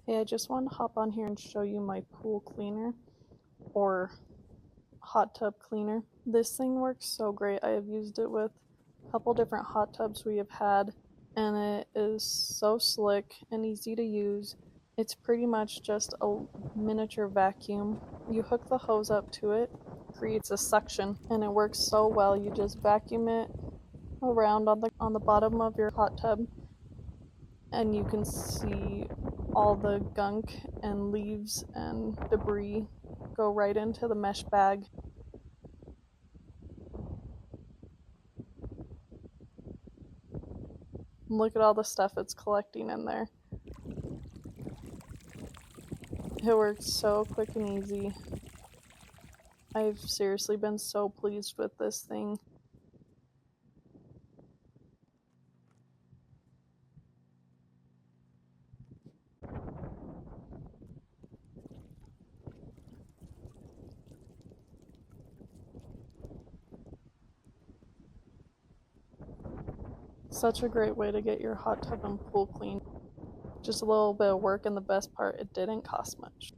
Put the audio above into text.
Hey, I just wanted to hop on here and show you my pool cleaner or hot tub cleaner. This thing works so great. I have used it with a couple different hot tubs we have had, and it is so slick and easy to use. It's pretty much just a miniature vacuum. You hook the hose up to it, creates a suction, and it works so well. You just vacuum it around on the bottom of your hot tub, and you can see all the gunk and leaves and debris go right into the mesh bag. Look at all the stuff it's collecting in there. It works so quick and easy. I've seriously been so pleased with this thing. Such a great way to get your hot tub and pool clean. Just a little bit of work, and the best part, it didn't cost much.